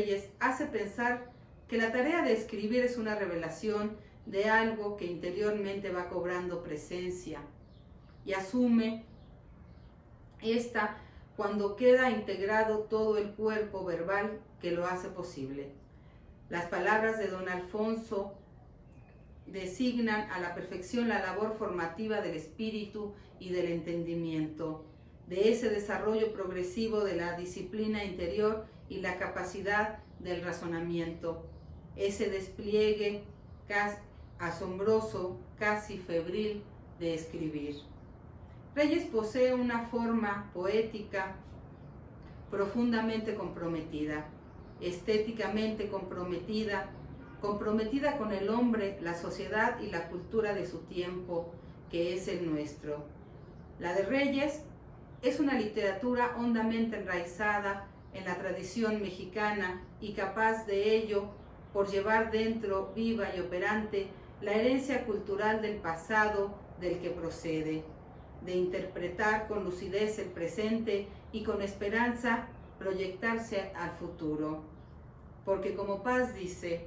Reyes hace pensar que la tarea de escribir es una revelación de algo que interiormente va cobrando presencia y asume esta cuando queda integrado todo el cuerpo verbal que lo hace posible. Las palabras de don Alfonso designan a la perfección la labor formativa del espíritu y del entendimiento, de ese desarrollo progresivo de la disciplina interior y la capacidad del razonamiento, ese despliegue asombroso, casi febril de escribir. Reyes posee una forma poética profundamente comprometida, estéticamente comprometida con el hombre, la sociedad y la cultura de su tiempo, que es el nuestro. La de Reyes es una literatura hondamente enraizada en la tradición mexicana y capaz de ello por llevar dentro, viva y operante, la herencia cultural del pasado del que procede, de interpretar con lucidez el presente y con esperanza proyectarse al futuro. Porque como Paz dice,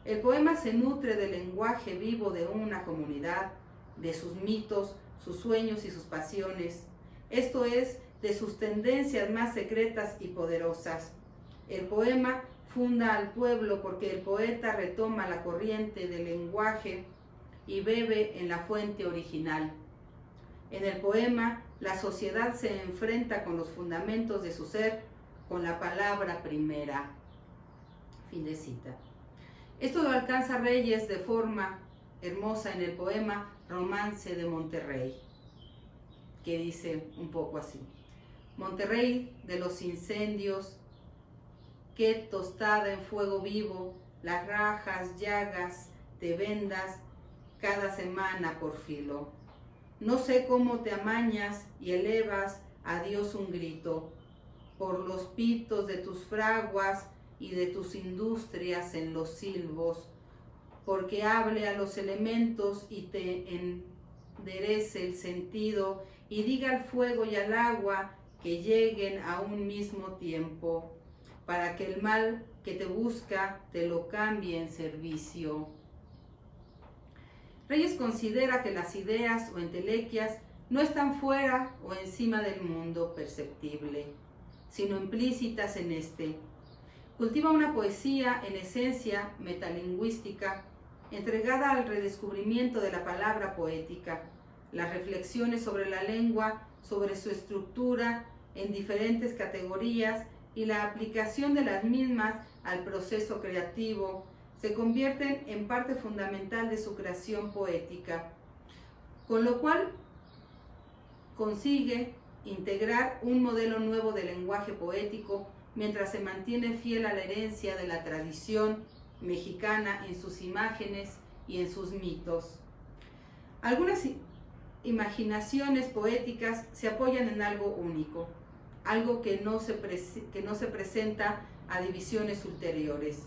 el poema se nutre del lenguaje vivo de una comunidad, de sus mitos, sus sueños y sus pasiones, esto es, de sus tendencias más secretas y poderosas. El poema funda al pueblo porque el poeta retoma la corriente del lenguaje y bebe en la fuente original. En el poema, la sociedad se enfrenta con los fundamentos de su ser, con la palabra primera. Fin de cita. Esto lo alcanza Reyes de forma hermosa en el poema Romance de Monterrey, que dice un poco así: Monterrey de los incendios, que tostada en fuego vivo, las rajas, llagas, te vendas cada semana por filo. No sé cómo te amañas y elevas a Dios un grito, por los pitos de tus fraguas y de tus industrias en los silbos, porque hable a los elementos y te enderece el sentido y diga al fuego y al agua que lleguen a un mismo tiempo, para que el mal que te busca te lo cambie en servicio. Reyes considera que las ideas o entelequias no están fuera o encima del mundo perceptible, sino implícitas en este. Cultiva una poesía en esencia metalingüística, entregada al redescubrimiento de la palabra poética, las reflexiones sobre la lengua, sobre su estructura en diferentes categorías y la aplicación de las mismas al proceso creativo se convierten en parte fundamental de su creación poética, con lo cual consigue integrar un modelo nuevo de lenguaje poético mientras se mantiene fiel a la herencia de la tradición mexicana en sus imágenes y en sus mitos. Algunas imaginaciones poéticas se apoyan en algo único, algo que no se presenta a divisiones ulteriores,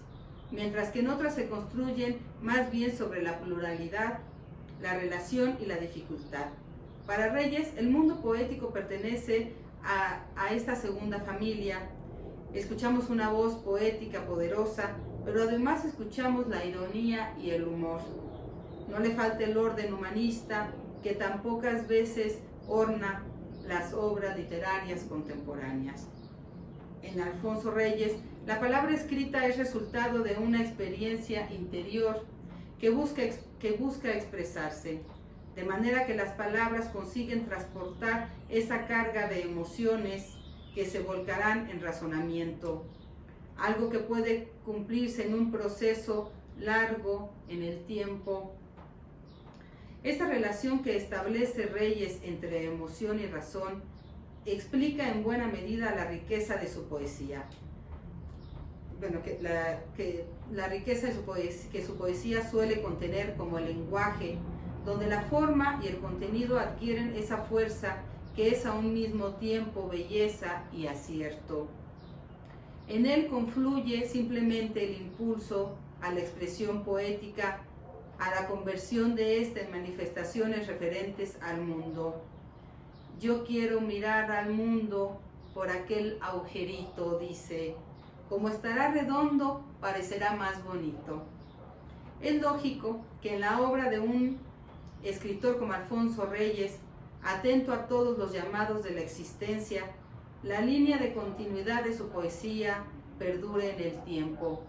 mientras que en otras se construyen más bien sobre la pluralidad, la relación y la dificultad. Para Reyes, el mundo poético pertenece a esta segunda familia. Escuchamos una voz poética poderosa, pero además escuchamos la ironía y el humor. No le falta el orden humanista que tan pocas veces orna las obras literarias contemporáneas. En Alfonso Reyes, la palabra escrita es resultado de una experiencia interior que busca expresarse, de manera que las palabras consiguen transportar esa carga de emociones que se volcarán en razonamiento, algo que puede cumplirse en un proceso largo en el tiempo. Esta relación que establece Reyes entre emoción y razón explica en buena medida la riqueza de su poesía. Bueno, que la riqueza que su poesía suele contener como el lenguaje, donde la forma y el contenido adquieren esa fuerza que es a un mismo tiempo belleza y acierto. En él confluye simplemente el impulso a la expresión poética, a la conversión de esta en manifestaciones referentes al mundo. Yo quiero mirar al mundo por aquel agujerito, dice, Como estará redondo, parecerá más bonito. Es lógico que en la obra de un escritor como Alfonso Reyes, atento a todos los llamados de la existencia, la línea de continuidad de su poesía perdure en el tiempo.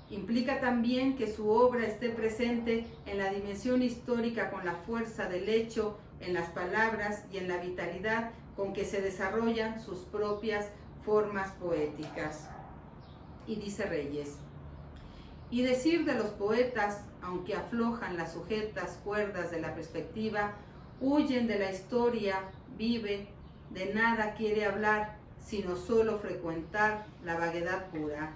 Implica también que su obra esté presente en la dimensión histórica con la fuerza del hecho, en las palabras y en la vitalidad con que se desarrollan sus propias formas poéticas. Y dice Reyes: y decir de los poetas, aunque aflojan las sujetas cuerdas de la perspectiva, huyen de la historia, vive, de nada quiere hablar, sino solo frecuentar la vaguedad pura.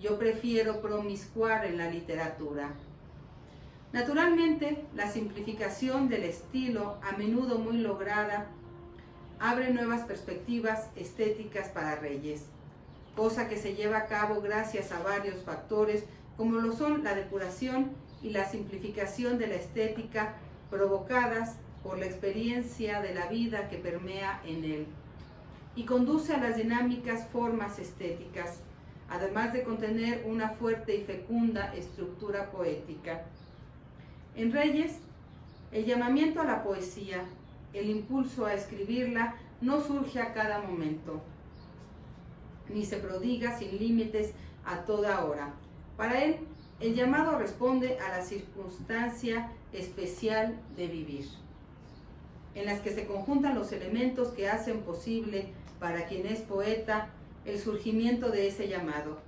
Yo prefiero promiscuar en la literatura. Naturalmente, la simplificación del estilo, a menudo muy lograda, abre nuevas perspectivas estéticas para Reyes, cosa que se lleva a cabo gracias a varios factores, como lo son la depuración y la simplificación de la estética provocadas por la experiencia de la vida que permea en él, y conduce a las dinámicas formas estéticas, además de contener una fuerte y fecunda estructura poética. En Reyes, el llamamiento a la poesía, el impulso a escribirla, no surge a cada momento, ni se prodiga sin límites a toda hora. Para él, el llamado responde a la circunstancia especial de vivir, en las que se conjuntan los elementos que hacen posible para quien es poeta el surgimiento de ese llamado.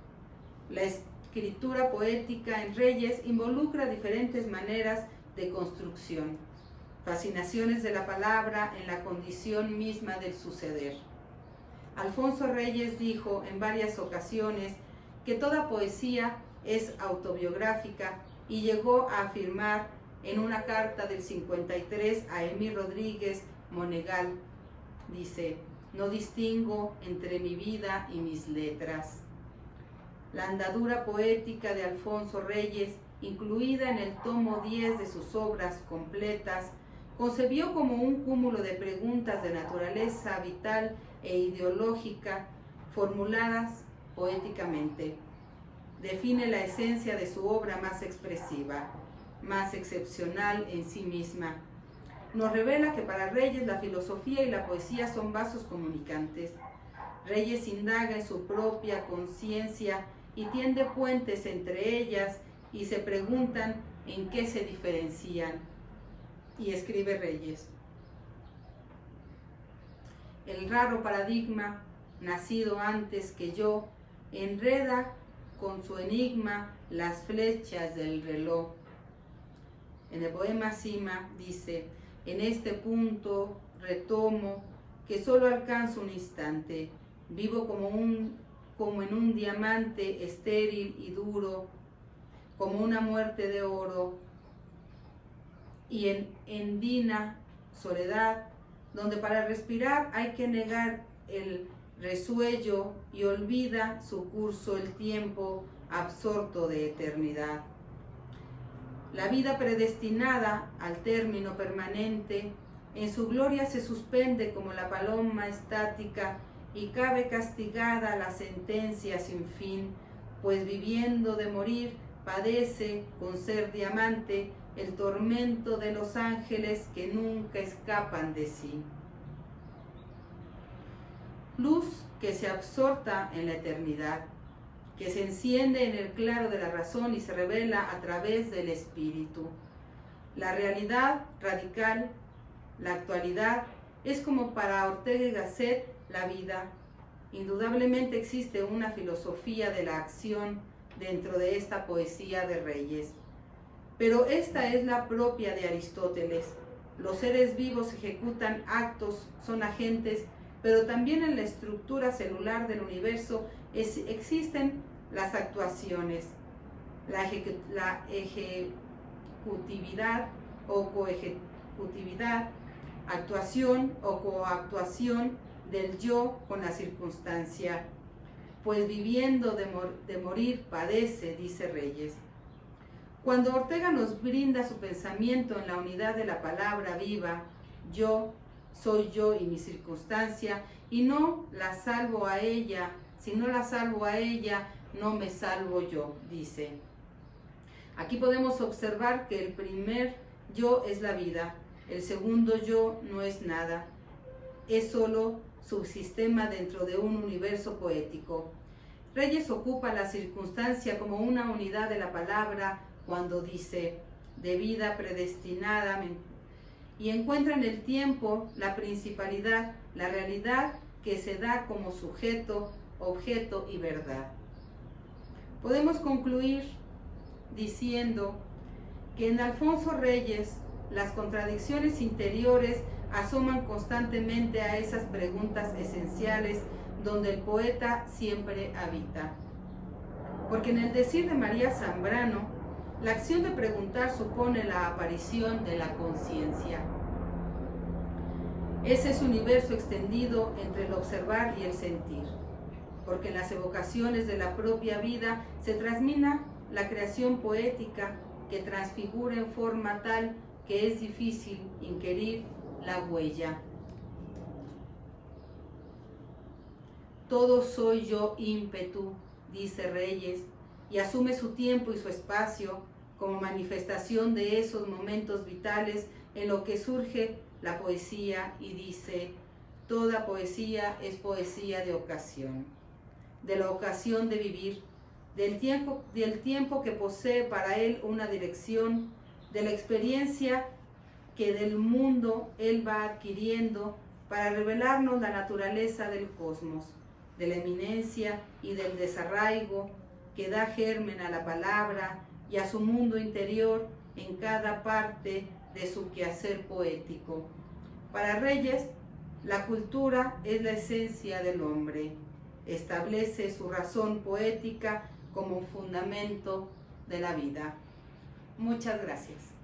La escritura poética en Reyes involucra diferentes maneras de construcción, fascinaciones de la palabra en la condición misma del suceder. Alfonso Reyes dijo en varias ocasiones que toda poesía es autobiográfica y llegó a afirmar en una carta del 53 a Emil Rodríguez Monegal, dice: no distingo entre mi vida y mis letras. La andadura poética de Alfonso Reyes, incluida en el tomo 10 de sus obras completas, concebió como un cúmulo de preguntas de naturaleza vital e ideológica formuladas poéticamente. Define la esencia de su obra más expresiva, más excepcional en sí misma. Nos revela que para Reyes la filosofía y la poesía son vasos comunicantes. Reyes indaga en su propia conciencia y tiende puentes entre ellas y se preguntan en qué se diferencian. Y escribe Reyes: el raro paradigma, nacido antes que yo, enreda con su enigma las flechas del reloj. En el poema Cima dice: en este punto retomo que solo alcanzo un instante, vivo como en un diamante estéril y duro, como una muerte de oro, y en endina soledad, donde para respirar hay que negar el resuello y olvida su curso el tiempo absorto de eternidad. La vida predestinada al término permanente, en su gloria se suspende como la paloma estática y cabe castigada la sentencia sin fin, pues viviendo de morir padece con ser diamante el tormento de los ángeles que nunca escapan de sí. Luz que se absorta en la eternidad, que se enciende en el claro de la razón y se revela a través del espíritu. La realidad radical, la actualidad, es como para Ortega y Gasset la vida. Indudablemente existe una filosofía de la acción dentro de esta poesía de Reyes, pero esta es la propia de Aristóteles. Los seres vivos ejecutan actos, son agentes, pero también en la estructura celular del universo existen las actuaciones, la ejecutividad o coejecutividad, actuación o coactuación del yo con la circunstancia, pues viviendo de morir padece, dice Reyes. Cuando Ortega nos brinda su pensamiento en la unidad de la palabra viva, yo, soy yo y mi circunstancia, y no la salvo a ella, sino la salvo a ella no me salvo yo, dice. Aquí podemos observar que el primer yo es la vida, el segundo yo no es nada, es solo subsistema dentro de un universo poético. Reyes ocupa la circunstancia como una unidad de la palabra cuando dice de vida predestinada y encuentra en el tiempo la principalidad, la realidad que se da como sujeto, objeto y verdad. Podemos concluir diciendo que en Alfonso Reyes las contradicciones interiores asoman constantemente a esas preguntas esenciales donde el poeta siempre habita. Porque en el decir de María Zambrano, la acción de preguntar supone la aparición de la conciencia. Es ese universo extendido entre el observar y el sentir, porque en las evocaciones de la propia vida se transmina la creación poética que transfigura en forma tal que es difícil inquirir la huella. Todo soy yo ímpetu, dice Reyes, y asume su tiempo y su espacio como manifestación de esos momentos vitales en lo que surge la poesía y dice, toda poesía es poesía de ocasión, de la ocasión de vivir, del tiempo que posee para él una dirección, de la experiencia que del mundo él va adquiriendo para revelarnos la naturaleza del cosmos, de la eminencia y del desarraigo que da germen a la palabra y a su mundo interior en cada parte de su quehacer poético. Para Reyes, la cultura es la esencia del hombre, establece su razón poética como fundamento de la vida. Muchas gracias.